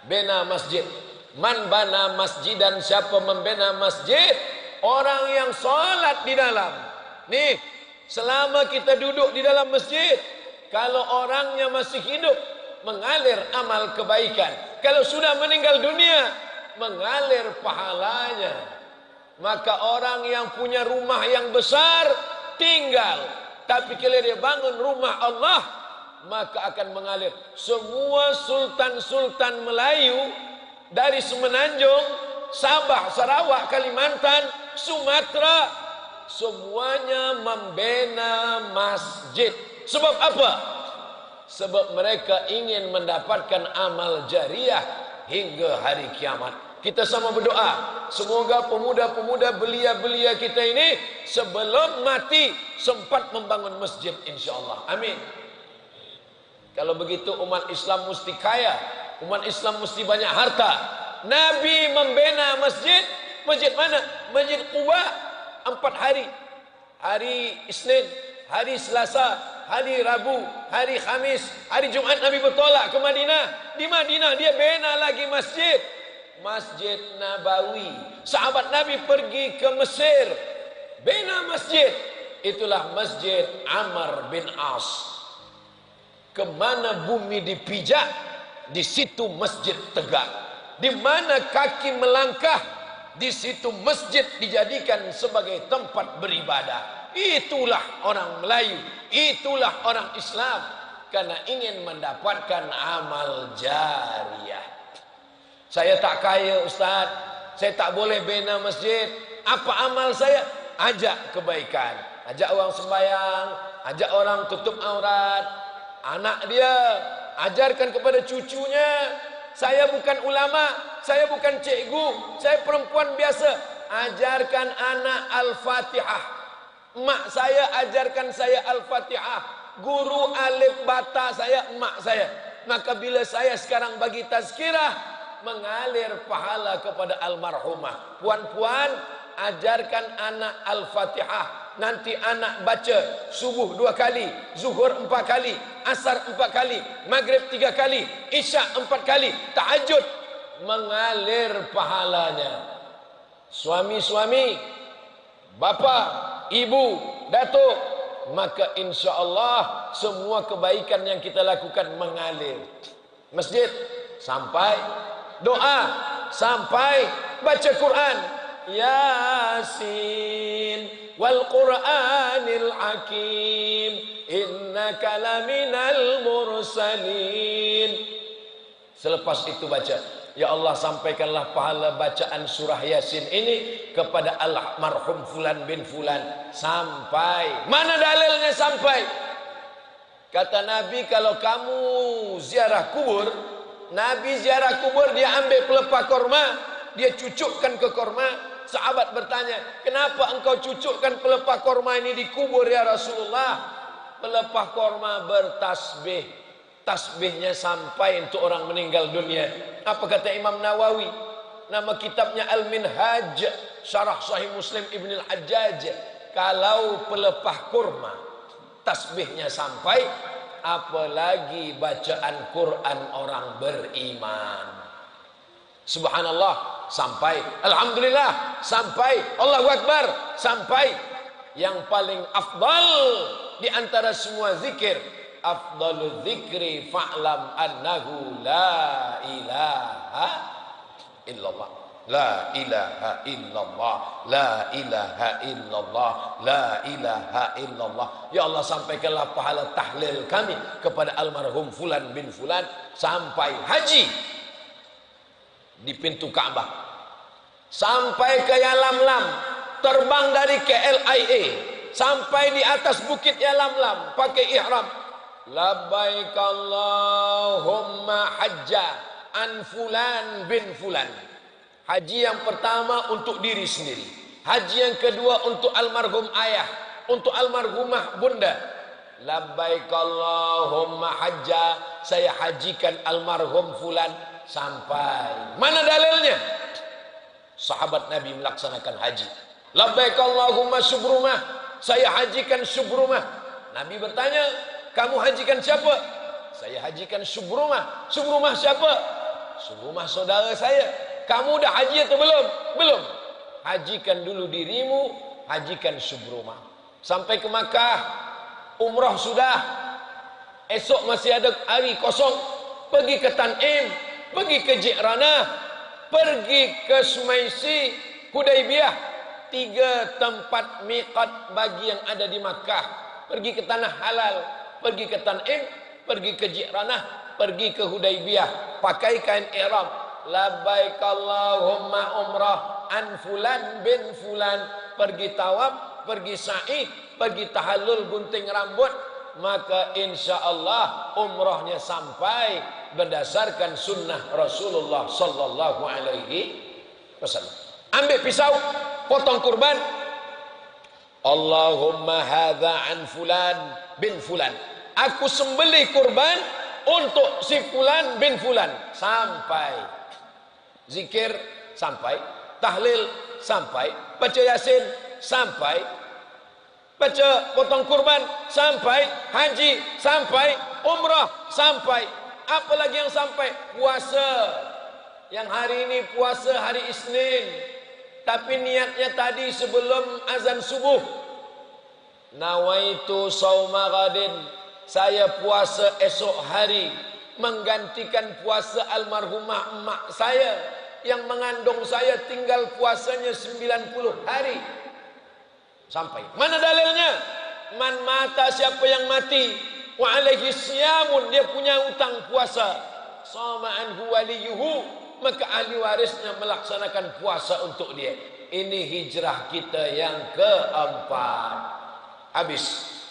Bina masjid. Man bana masjidan, siapa membina masjid? Orang yang salat di dalam. Nih, selama kita duduk di dalam masjid, kalau orangnya masih hidup, mengalir amal kebaikan. Kalau sudah meninggal dunia, mengalir pahalanya. Maka orang yang punya rumah yang besar, tinggal. Tapi kalau dia bangun rumah Allah, maka akan mengalir. Semua sultan-sultan Melayu, dari Semenanjung, Sabah, Sarawak, Kalimantan, Sumatera, semuanya membina masjid. Sebab apa? Sebab mereka ingin mendapatkan amal jariah hingga hari kiamat. Kita sama berdoa, semoga pemuda-pemuda belia-belia kita ini sebelum mati sempat membangun masjid, insyaAllah. Amin. Kalau begitu umat Islam mesti kaya, umat Islam mesti banyak harta. Nabi membina masjid. Masjid mana? Masjid Quba 4 hari. Hari Isnin, hari Selasa, hari Rabu, hari Khamis, hari Jumat Nabi bertolak ke Madinah. Di Madinah dia bina lagi masjid, Masjid Nabawi. Sahabat Nabi pergi ke Mesir, bina masjid. Itulah Masjid Amr bin As. Kemana bumi dipijak, di situ masjid tegak. Di mana kaki melangkah, di situ masjid dijadikan sebagai tempat beribadah. Itulah orang Melayu, itulah orang Islam, karena ingin mendapatkan amal jariah. Saya tak kaya Ustaz, saya tak boleh bina masjid. Apa amal saya? Ajak kebaikan, ajak orang sembahyang, ajak orang tutup aurat. Anak dia, ajarkan kepada cucunya. Saya bukan ulama, saya bukan cikgu, saya perempuan biasa. Ajarkan anak Al-Fatihah. Mak saya ajarkan saya Al-Fatihah. Guru alif bata saya mak saya. Maka bila saya sekarang bagi tazkirah, mengalir pahala kepada almarhumah. Puan-puan, ajarkan anak Al-Fatihah. Nanti anak baca subuh 2 kali, zuhur 4 kali, asar 4 kali, maghrib 3 kali, isya 4 kali, tahajud, mengalir pahalanya. Suami-suami, bapa, ibu, datuk, maka insya Allah semua kebaikan yang kita lakukan mengalir. Masjid sampai, doa sampai, baca Quran, Yasin wal Qur'anil Hakim innaka laminal mursalin. Selepas itu baca, ya Allah sampaikanlah pahala bacaan surah Yasin ini kepada almarhum fulan bin fulan. Sampai. Mana dalilnya sampai? Kata Nabi, kalau kamu ziarah kubur, Nabi ziarah kubur, dia ambil pelepah korma, dia cucukkan ke korma. Sahabat bertanya, kenapa engkau cucukkan pelepah korma ini di kubur ya Rasulullah? Pelepah korma bertasbih, tasbihnya sampai untuk orang meninggal dunia. Apa kata Imam Nawawi? Nama kitabnya Al-Minhaj, Syarah Sahih Muslim Ibn Al-Hajjaj. Kalau pelepah kurma tasbihnya sampai, apalagi bacaan Quran orang beriman. Subhanallah sampai, alhamdulillah sampai, Allahu Akbar sampai. Yang paling afdal di antara semua zikir, afdalul zikri fa'lam annahu la ilaha illallah. La ilaha illallah, la ilaha illallah, la ilaha illallah. Ya Allah sampaikanlah pahala tahlil kami kepada almarhum fulan bin fulan sampai haji di pintu Ka'bah, sampai ke Yalamlam, terbang dari KLIA sampai di atas bukit Yalamlam pakai ihram, labbaik Allahumma hajja an fulan bin fulan. Haji yang pertama untuk diri sendiri, haji yang kedua untuk almarhum ayah, untuk almarhumah bunda. Labbaik Allahumma hajja, saya hajikan almarhum fulan sampai. Mana dalilnya? Sahabat Nabi melaksanakan haji. Labbaik Allahumma subrumah, saya hajikan subrumah. Nabi bertanya, kamu hajikan siapa? Saya hajikan subrumah. Subrumah siapa? Subrumah saudara saya. Kamu udah haji atau belum? Belum. Hajikan dulu dirimu, hajikan subrumah. Sampai ke Makkah, umrah sudah. Esok masih ada hari kosong. Pergi ke Tan'im, pergi ke Ji'ranah, pergi ke Sumaisi, Hudaybiyah. 3 tempat miqat bagi yang ada di Makkah. Pergi ke tanah halal, pergi ke Tan'im, pergi ke Ji'ranah, pergi ke Hudaybiyah, pakai kain ihram. Labbaik Allahumma umrah an fulan bin fulan. Pergi tawaf, pergi sa'i, pergi tahallul gunting rambut, maka insya Allah umrahnya sampai berdasarkan sunnah Rasulullah sallallahu alaihi wasallam. Ambil pisau, potong kurban. Allahumma hadza an fulan bin fulan. Aku sembelih kurban untuk si fulan bin fulan. Sampai zikir, sampai tahlil, sampai baca yasin, sampai baca potong kurban, sampai haji, sampai umrah, sampai apa lagi yang sampai? Puasa. Yang hari ini puasa hari Isnin, tapi niatnya tadi sebelum azan subuh. Nawaitu sauma ghadin, saya puasa esok hari menggantikan puasa almarhumah emak saya yang mengandung saya, tinggal puasanya 90 hari. Sampai. Mana dalilnya? Man mata, siapa yang mati, wa alaihi siyamun, dia punya utang puasa, sama anhu waliyuhu, maka ahli warisnya melaksanakan puasa untuk dia. Ini hijrah kita yang keempat. Habis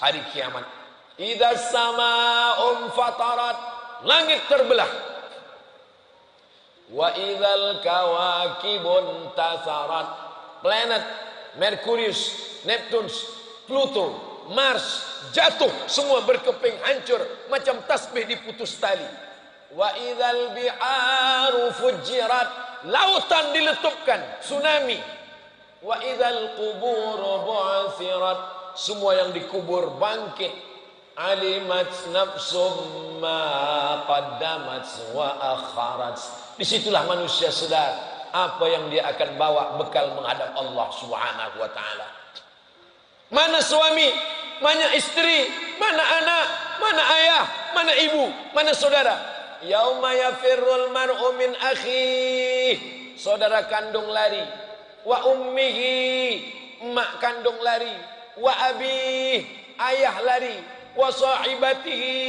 hari kiamat. Idza sama'un fatarat, langit terbelah. Wa idzal kawakibun tasarat, planet Merkurius, Neptunus, Pluto, Mars jatuh, semua berkeping hancur macam tasbih diputus tali. Wa idzal bi'aru fujirat, lautan diletupkan, tsunami. Wa idzal quburu bu'athirat, semua yang dikubur bangkit. Alimat nafsum ma qaddamat wa akharat. Disitulah manusia sedar apa yang dia akan bawa bekal menghadap Allah Subhanahu wa taala. Mana suami, mana istri, mana anak, mana ayah, mana ibu, mana saudara. Yauma yafirrul mar'u min akhihi, saudara kandung lari. Wa ummihi, emak kandung lari. Wa abihi, ayah lari. Wa sahibatihi,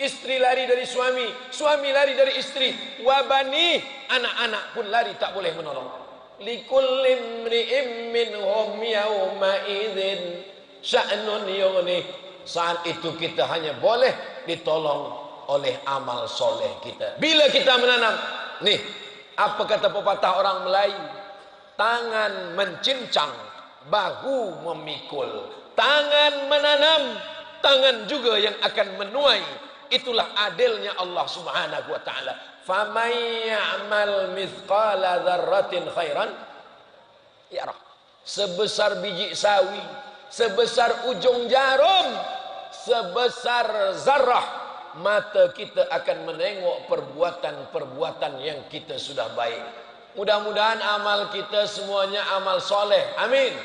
istri lari dari suami, suami lari dari istri. Wa bani, anak-anak pun lari, tak boleh menolong. Likulli imri'im minhum yawma idzin sya'nun yughnih. Saat itu kita hanya boleh ditolong oleh amal soleh kita. Bila kita menanam, nih, apa kata pepatah orang Melayu? Tangan mencincang, bahu memikul. Tangan menanam, tangan juga yang akan menuai. Itulah adilnya Allah Subhanahu wa taala. Faman ya'mal mithqala dzarratin khairan yarah. Sebesar biji sawi, sebesar ujung jarum, sebesar zarah, mata kita akan menengok perbuatan-perbuatan yang kita sudah baik. Mudah-mudahan amal kita semuanya amal soleh. Amin.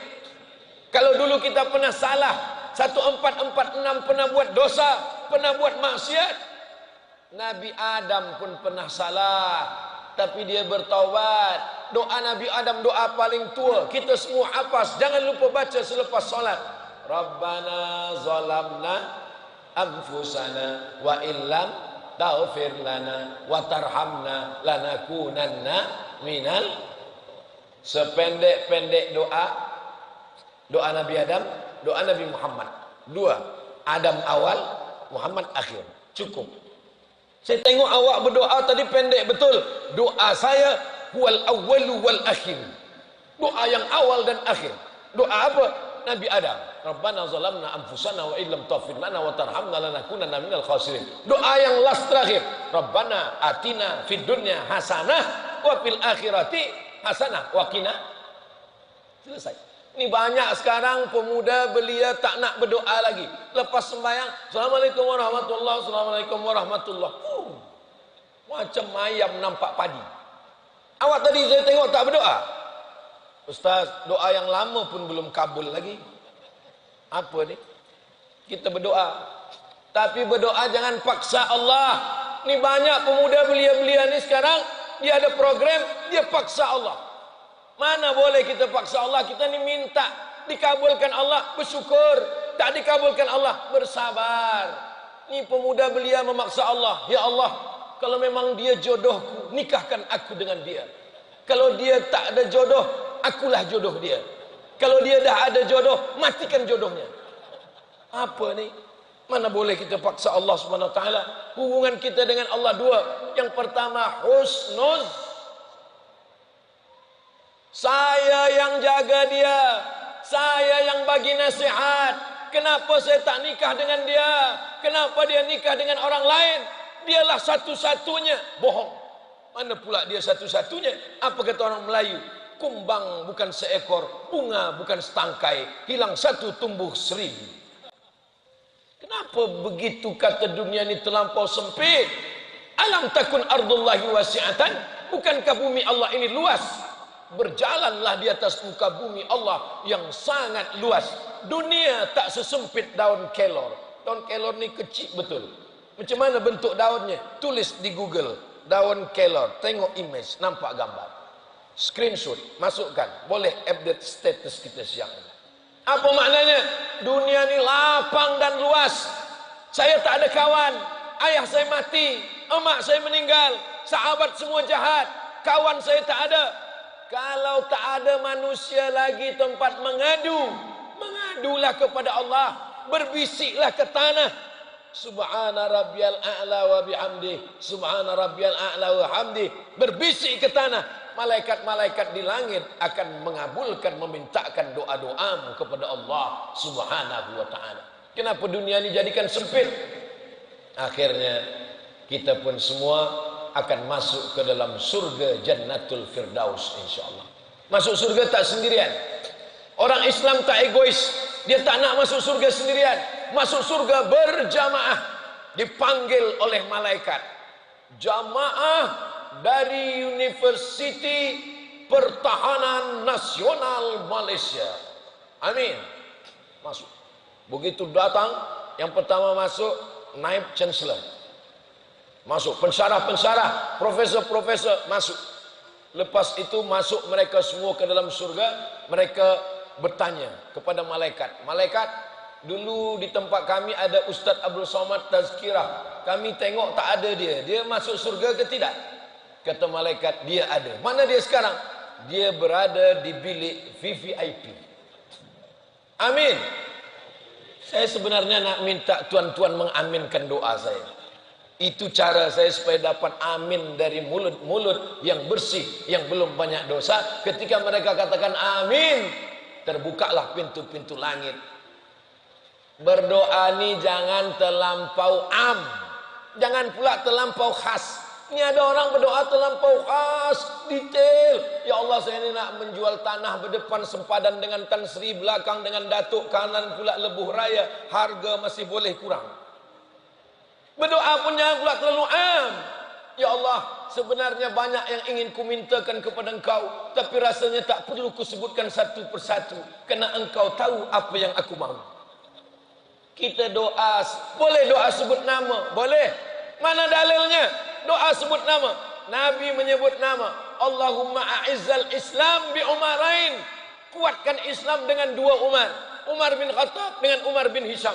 Kalau dulu kita pernah salah, 1446 pernah buat dosa, pernah buat maksiat. Nabi Adam pun pernah salah, tapi dia bertaubat. Doa Nabi Adam doa paling tua, kita semua hafaz, jangan lupa baca selepas solat. Rabbana zalamna anfusana wa illam taghfir lana wa tarhamna lanakunanna minal. Sependek-pendek doa Nabi Adam, doa Nabi Muhammad. 2, Adam awal, Muhammad akhir. Cukup. Saya tengok awak berdoa tadi pendek betul. Doa saya huwal awwalu wal akhir. Doa yang awal dan akhir. Doa apa? Nabi Adam. Rabbana zalamna anfusana wa illam taghfir lana wa tarhamna lanakunanna minal khasirin. Doa yang last terakhir. Rabbana atina fid dunya hasanah wa fil akhirati hasanah wa qina. Selesai. Ini banyak sekarang pemuda belia tak nak berdoa lagi. Lepas sembahyang, Assalamualaikum warahmatullahi, Assalamualaikum warahmatullahi. Macam ayam nampak padi. Awak tadi saya tengok tak berdoa. Ustaz, doa yang lama pun belum kabul lagi. Apa ni? Kita berdoa. Tapi berdoa jangan paksa Allah. Ini banyak pemuda belia-belia ni sekarang, dia ada program, dia paksa Allah. Mana boleh kita paksa Allah? Kita ni minta dikabulkan Allah, bersyukur. Tak dikabulkan Allah, bersabar. Ni pemuda belia memaksa Allah. Ya Allah, kalau memang dia jodohku, nikahkan aku dengan dia. Kalau dia tak ada jodoh, akulah jodoh dia. Kalau dia dah ada jodoh, matikan jodohnya. Apa ni? Mana boleh kita paksa Allah Subhanahu wa taala? Hubungan kita dengan Allah dua. Yang pertama husnuz. Saya yang jaga dia, saya yang bagi nasihat. Kenapa saya tak nikah dengan dia? Kenapa dia nikah dengan orang lain? Dialah satu-satunya. Bohong. Mana pula dia satu-satunya? Apa kata orang Melayu? Kumbang bukan seekor, bunga bukan setangkai, hilang satu tumbuh seribu. Kenapa begitu kata dunia ini terlampau sempit? Alam takun ardullahi wasi'atan. Bukankah bumi Allah ini luas? Berjalanlah di atas muka bumi Allah yang sangat luas. Dunia tak sesempit daun kelor. Daun kelor ni kecil betul. Macam mana bentuk daunnya? Tulis di Google, daun kelor. Tengok image, nampak gambar. Screenshot, masukkan. Boleh update status kita siang ini. Apa maknanya? Dunia ni lapang dan luas. Saya tak ada kawan. Ayah saya mati, emak saya meninggal, sahabat semua jahat, kawan saya tak ada. Kalau tak ada manusia lagi tempat mengadu, mengadulah kepada Allah, berbisiklah ke tanah. Subhana rabbiyal a'la wa bihamdih, subhana rabbiyal a'la wa hamdih. Berbisik ke tanah, malaikat-malaikat di langit akan mengabulkan, memintakan doa-doamu kepada Allah Subhanahu wa taala. Kenapa dunia ini jadikan sempit? Akhirnya kita pun semua akan masuk ke dalam surga Jannatul Firdaus insyaallah. Masuk surga tak sendirian. Orang Islam tak egois. Dia tak nak masuk surga sendirian. Masuk surga berjamaah. Dipanggil oleh malaikat. Jamaah dari Universiti Pertahanan Nasional Malaysia. Amin. Masuk. Begitu datang, yang pertama masuk Naib Chancellor. Masuk pensyarah-pensyarah, profesor-profesor masuk. Lepas itu masuk mereka semua ke dalam surga. Mereka bertanya kepada malaikat. Malaikat, dulu di tempat kami ada Ustaz Abdul Somad Tazkirah. Kami tengok tak ada dia. Dia masuk surga ke tidak? Kata malaikat, dia ada. Mana dia sekarang? Dia berada di bilik VVIP. Amin. Saya sebenarnya nak minta tuan-tuan mengaminkan doa saya. Itu cara saya supaya dapat amin dari mulut-mulut yang bersih, yang belum banyak dosa. Ketika mereka katakan amin, terbukalah pintu-pintu langit. Berdoa ni jangan terlampau am, jangan pula terlampau khas. Ini ada orang berdoa terlampau khas, detail. Ya Allah, saya ini nak menjual tanah berdepan sempadan dengan Tan Sri, belakang dengan Datuk, kanan pula Lebuh Raya, harga masih boleh kurang. Berdoa pun jangan pula terlalu am. Ya Allah, sebenarnya banyak yang ingin ku mintakan kepada Engkau, tapi rasanya tak perlu ku sebutkan satu persatu, kerana Engkau tahu apa yang aku mahu. Kita doa, boleh doa sebut nama? Boleh. Mana dalilnya? Doa sebut nama. Nabi menyebut nama. Allahumma a'izzal Islam bi Umarain. Kuatkan Islam dengan dua Umar. Umar bin Khattab dengan Umar bin Hisham.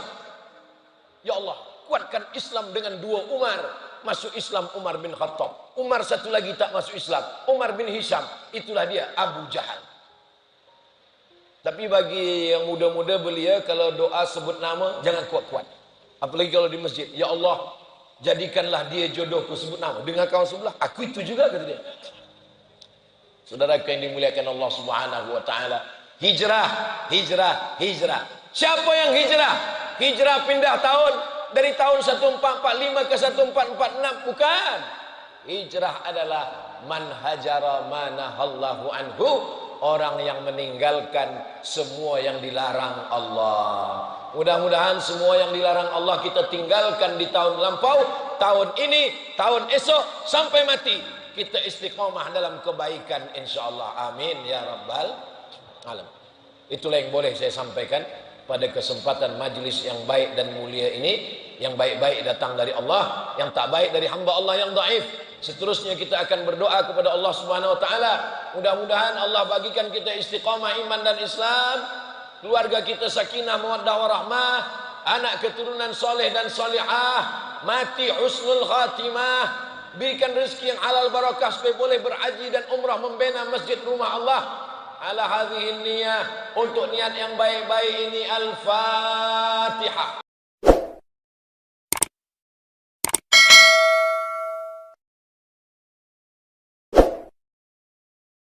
Ya Allah, kuatkan Islam dengan dua Umar. Masuk Islam Umar bin Khattab. Umar satu lagi tak masuk Islam, Umar bin Hisham. Itulah dia, Abu Jahal. Tapi bagi yang muda-muda belia, kalau doa sebut nama jangan kuat-kuat. Apalagi kalau di masjid, ya Allah, jadikanlah dia jodohku, sebut nama. Dengan kawan sebelah, aku itu juga, kata dia. Saudara yang dimuliakan Allah Subhanahu wa taala, hijrah, hijrah, hijrah. Siapa yang hijrah? Hijrah pindah tahun dari tahun 1445 ke 1446, bukan. Hijrah adalah man hajara manahallahu anhu, orang yang meninggalkan semua yang dilarang Allah. Mudah-mudahan semua yang dilarang Allah kita tinggalkan di tahun lampau, tahun ini, tahun esok, sampai mati kita istiqomah dalam kebaikan, insyaallah. Amin ya rabbal alamin. Itulah yang boleh saya sampaikan pada kesempatan majlis yang baik dan mulia ini. Yang baik-baik datang dari Allah, yang tak baik dari hamba Allah yang dhaif. Seterusnya kita akan berdoa kepada Allah Subhanahu wa taala. Mudah-mudahan Allah bagikan kita istiqamah iman dan Islam, keluarga kita sakinah mawaddah warahmah, anak keturunan soleh dan solihah, mati husnul khatimah, berikan rezeki yang halal barakah supaya boleh berhaji dan umrah membina masjid rumah Allah. Ala hadhihi niyah, untuk niat yang baik-baik ini, al-Fatihah.